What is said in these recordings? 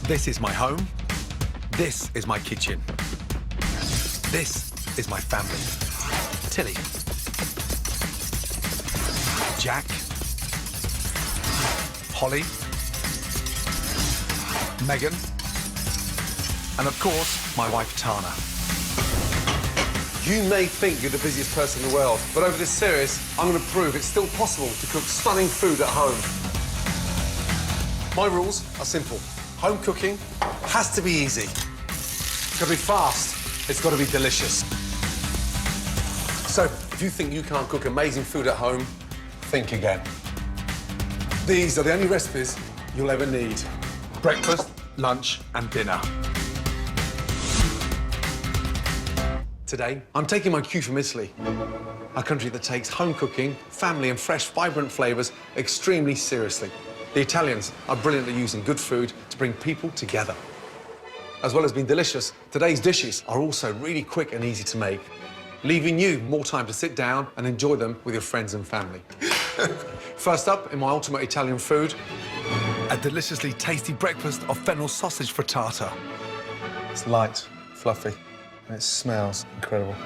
This is my home. This is my kitchen. This is my family. Tilly. Jack. Holly. Megan. And of course, my wife Tana. You may think you're the busiest person in the world, but over this series, I'm going to prove it's still possible to cook stunning food at home. My rules are simple. Home cooking has to be easy. It's got to be fast. It's got to be delicious. So, if you think you can't cook amazing food at home, think again. These are the only recipes you'll ever need. Breakfast, lunch, and dinner. Today, I'm taking my cue from Italy, a country that takes home cooking, family, and fresh, vibrant flavours extremely seriously. The Italians are brilliant at using good food to bring people together. As well as being delicious, today's dishes are also really quick and easy to make, leaving you more time to sit down and enjoy them with your friends and family. First up, in my ultimate Italian food, a deliciously tasty breakfast of fennel sausage frittata. it's light, fluffy, and it smells incredible.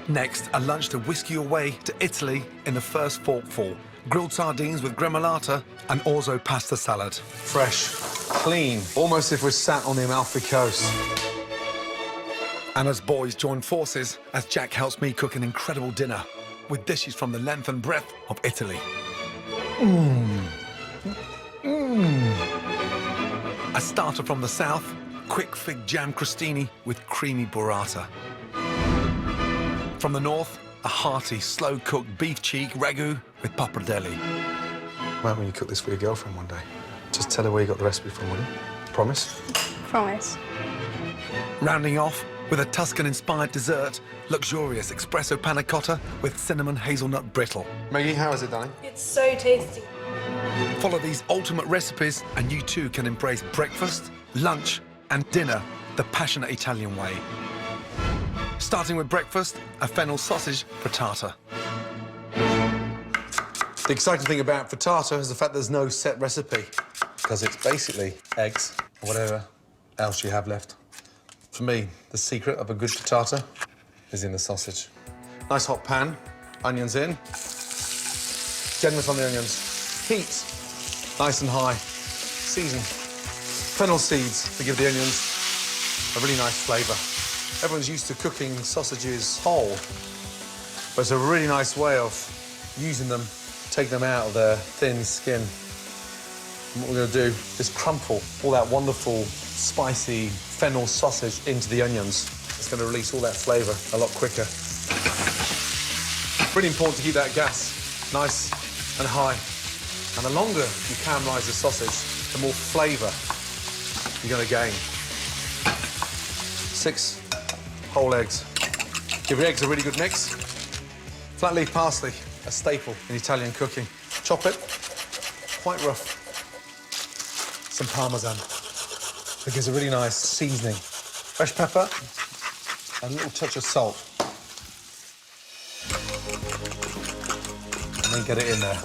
Next, a lunch to whisk you away to Italy in the first forkful. Grilled sardines with gremolata and orzo pasta salad. Fresh, clean, almost if we're sat on the Amalfi Coast. And as boys join forces, as Jack helps me cook an incredible dinner with dishes from the length and breadth of Italy. A starter from the south, quick fig jam crostini with creamy burrata. From the north, a hearty, slow-cooked beef cheek ragu with pappardelle. Well, when you cook this for your girlfriend one day, just tell her where you got the recipe from, will you? Promise? Promise. Rounding off with a Tuscan-inspired dessert, luxurious espresso panna cotta with cinnamon hazelnut brittle. Maggie, how is it, darling? It's so tasty. Follow these ultimate recipes and you too can embrace breakfast, lunch and dinner the passionate Italian way. Starting with breakfast, a fennel sausage frittata. The exciting thing about frittata is the fact there's no set recipe, because it's basically eggs or whatever else you have left. For me, the secret of a good frittata is in the sausage. Nice hot pan, onions in. Generous on the onions. Heat, nice and high. Season. Fennel seeds to give the onions a really nice flavour. Everyone's used to cooking sausages whole, but it's a really nice way of using them, take them out of their thin skin. And what we're going to do is crumple all that wonderful, spicy fennel sausage into the onions. It's going to release all that flavour a lot quicker. Really important to keep that gas nice and high. And the longer you caramelise the sausage, the more flavour you're going to gain. 6 whole eggs. Give your eggs a really good mix. Flat leaf parsley, a staple in Italian cooking. Chop it, quite rough. Some Parmesan. It gives a really nice seasoning. Fresh pepper, and a little touch of salt. And then get it in there.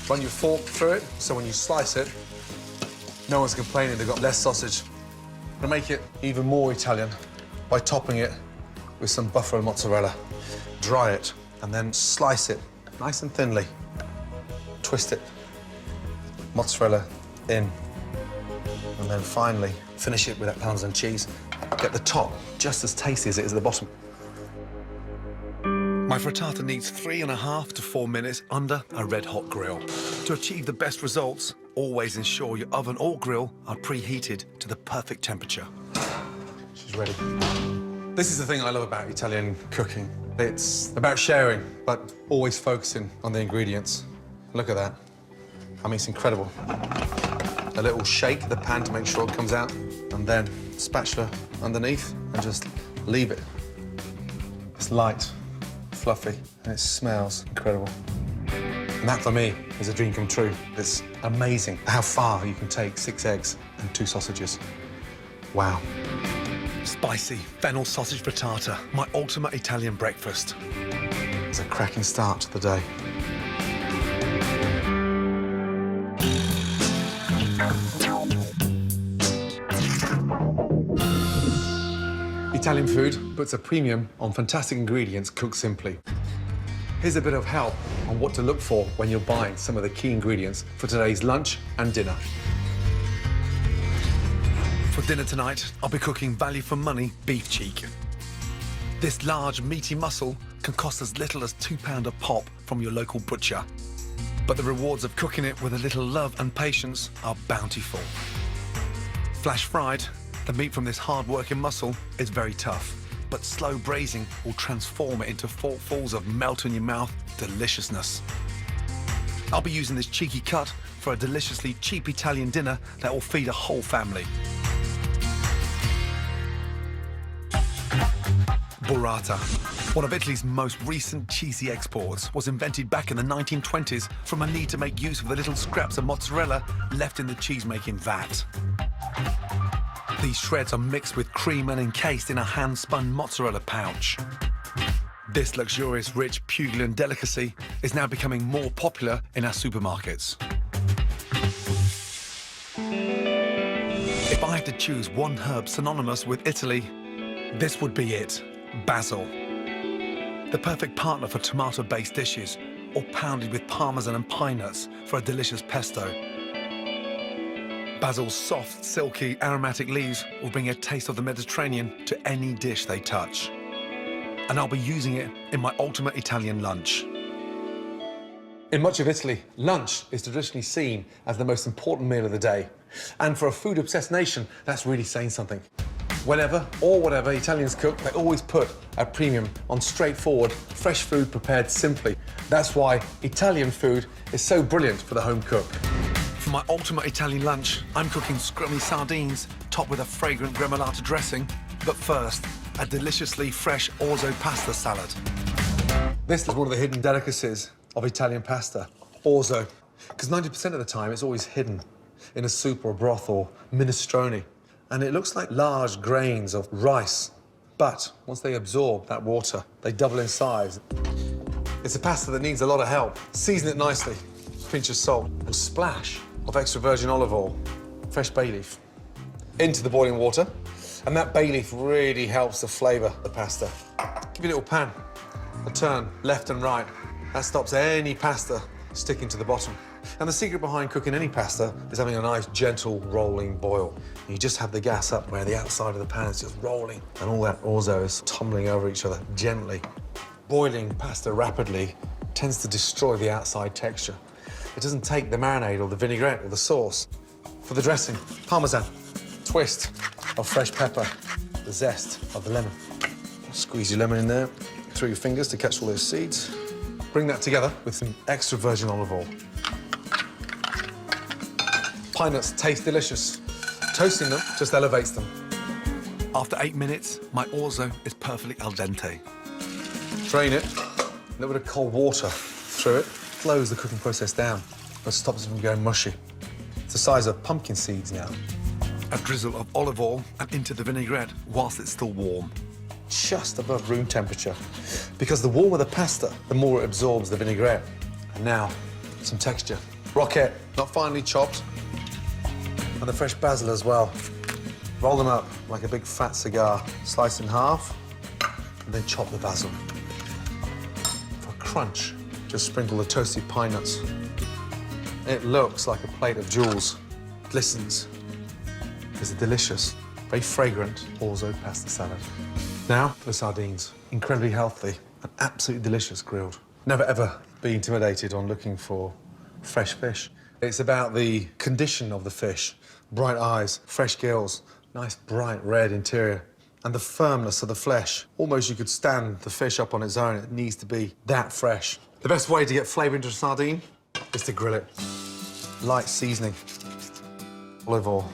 Run your fork through it, so when you slice it, no one's complaining they've got less sausage. I'm gonna make it even more Italian by topping it with some buffalo mozzarella. Dry it, and then slice it nice and thinly. Twist it. Mozzarella in. And then finally, finish it with that Parmesan cheese. Get the top just as tasty as it is at the bottom. My frittata needs 3.5 to 4 minutes under a red-hot grill. To achieve the best results, always ensure your oven or grill are preheated to the perfect temperature. She's ready. This is the thing I love about Italian cooking. It's about sharing, but always focusing on the ingredients. Look at that. I mean, it's incredible. A little shake the pan to make sure it comes out, and then spatula underneath, and just leave it. It's light, fluffy, and it smells incredible. And that, for me, is a dream come true. It's amazing how far you can take 6 eggs and 2 sausages. Wow. Spicy fennel sausage frittata, my ultimate Italian breakfast. It's a cracking start to the day. Italian food puts a premium on fantastic ingredients cooked simply. Here's a bit of help on what to look for when you're buying some of the key ingredients for today's lunch and dinner. For dinner tonight, I'll be cooking value for money beef cheek. This large, meaty muscle can cost as little as £2 a pop from your local butcher. But the rewards of cooking it with a little love and patience are bountiful. Flash fried, the meat from this hard-working muscle is very tough, but slow braising will transform it into forkfuls of melt-in-your-mouth deliciousness. I'll be using this cheeky cut for a deliciously cheap Italian dinner that will feed a whole family. Burrata, one of Italy's most recent cheesy exports, was invented back in the 1920s from a need to make use of the little scraps of mozzarella left in the cheese-making vat. These shreds are mixed with cream and encased in a hand-spun mozzarella pouch. This luxurious, rich Puglian delicacy is now becoming more popular in our supermarkets. If I had to choose one herb synonymous with Italy, this would be it, basil. The perfect partner for tomato-based dishes, or pounded with parmesan and pine nuts for a delicious pesto. Basil's soft, silky, aromatic leaves will bring a taste of the Mediterranean to any dish they touch. And I'll be using it in my ultimate Italian lunch. In much of Italy, lunch is traditionally seen as the most important meal of the day. And for a food-obsessed nation, that's really saying something. Whenever or whatever Italians cook, they always put a premium on straightforward, fresh food prepared simply. That's why Italian food is so brilliant for the home cook. For my ultimate Italian lunch, I'm cooking scrummy sardines topped with a fragrant gremolata dressing. But first, a deliciously fresh orzo pasta salad. This is one of the hidden delicacies of Italian pasta, orzo, because 90% of the time it's always hidden in a soup or a broth or minestrone. And it looks like large grains of rice. But once they absorb that water, they double in size. It's a pasta that needs a lot of help. Season it nicely, pinch of salt, and splash of extra virgin olive oil, fresh bay leaf, into the boiling water. And that bay leaf really helps to flavour the pasta. Give it a little pan, a turn left and right. That stops any pasta sticking to the bottom. And the secret behind cooking any pasta is having a nice, gentle, rolling boil. You just have the gas up where the outside of the pan is just rolling, and all that orzo is tumbling over each other gently. Boiling pasta rapidly tends to destroy the outside texture. It doesn't take the marinade or the vinaigrette or the sauce. For the dressing, parmesan, twist of fresh pepper, the zest of the lemon. Squeeze your lemon in there through your fingers to catch all those seeds. Bring that together with some extra virgin olive oil. Pine nuts taste delicious. Toasting them just elevates them. After 8 minutes, my orzo is perfectly al dente. Drain it, a little bit of cold water through it, slows the cooking process down, but stops it from going mushy. It's the size of pumpkin seeds now. A drizzle of olive oil and into the vinaigrette whilst it's still warm. Just above room temperature. Because the warmer the pasta, the more it absorbs the vinaigrette. And now, some texture. Roquette, not finely chopped. And the fresh basil as well. Roll them up like a big fat cigar. Slice in half, and then chop the basil. For a crunch, just sprinkle the toasted pine nuts. It looks like a plate of jewels. Glistens. It's a delicious, very fragrant orzo pasta salad. Now for the sardines. Incredibly healthy and absolutely delicious grilled. Never ever be intimidated on looking for fresh fish. It's about the condition of the fish. Bright eyes, fresh gills, nice bright red interior, and the firmness of the flesh. Almost you could stand the fish up on its own. It needs to be that fresh. The best way to get flavour into a sardine is to grill it. Light seasoning, olive oil,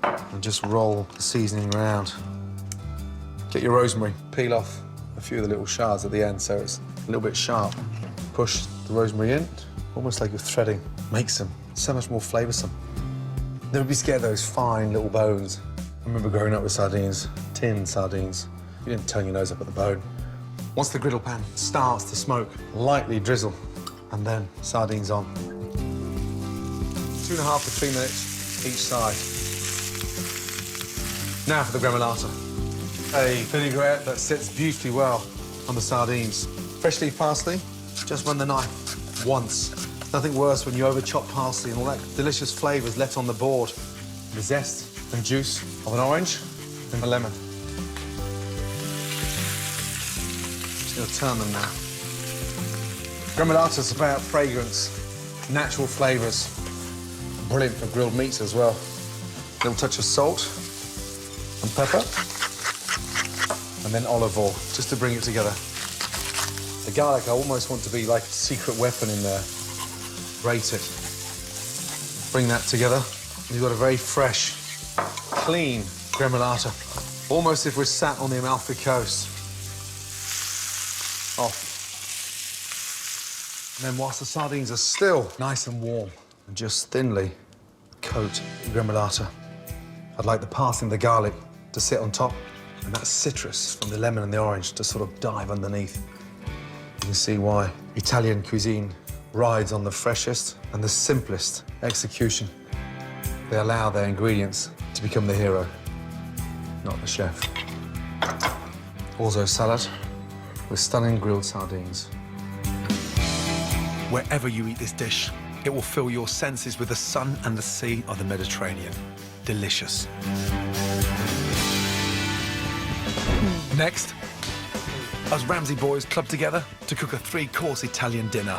and just roll the seasoning around. Get your rosemary, peel off a few of the little shards at the end so it's a little bit sharp. Push the rosemary in, almost like you're threading. Makes them so much more flavoursome. Never be scared of those fine little bones. I remember growing up with sardines, tinned sardines. You didn't turn your nose up at the bone. Once the griddle pan starts to smoke, lightly drizzle, and then sardines on. 2.5 to 3 minutes each side. Now for the gremolata. A vinaigrette that sits beautifully well on the sardines. Fresh leaf parsley, just run the knife once. Nothing worse when you over-chop parsley and all that delicious flavours left on the board. The zest and juice of an orange and a lemon. Just going to turn them now. Gremolata is about fragrance, natural flavours. Brilliant for grilled meats as well. A little touch of salt and pepper. And then olive oil, just to bring it together. The garlic, I almost want to be like a secret weapon in there. Grate it. Bring that together. You've got a very fresh, clean gremolata. Almost if we're sat on the Amalfi Coast. Off. And then whilst the sardines are still nice and warm, and just thinly coat the gremolata, I'd like the parsley and the garlic to sit on top, and that citrus from the lemon and the orange to sort of dive underneath. You can see why Italian cuisine rides on the freshest and the simplest execution. They allow their ingredients to become the hero, not the chef. Orzo salad with stunning grilled sardines. Wherever you eat this dish, it will fill your senses with the sun and the sea of the Mediterranean. Delicious. Next, us Ramsay boys club together to cook a 3-course Italian dinner.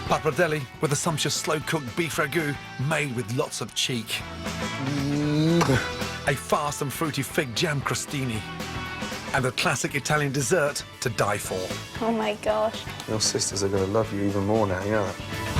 Pappardelle with a sumptuous slow-cooked beef ragu made with lots of cheek. A fast and fruity fig jam crostini. And a classic Italian dessert to die for. Oh my gosh. Your sisters are going to love you even more now, you know that?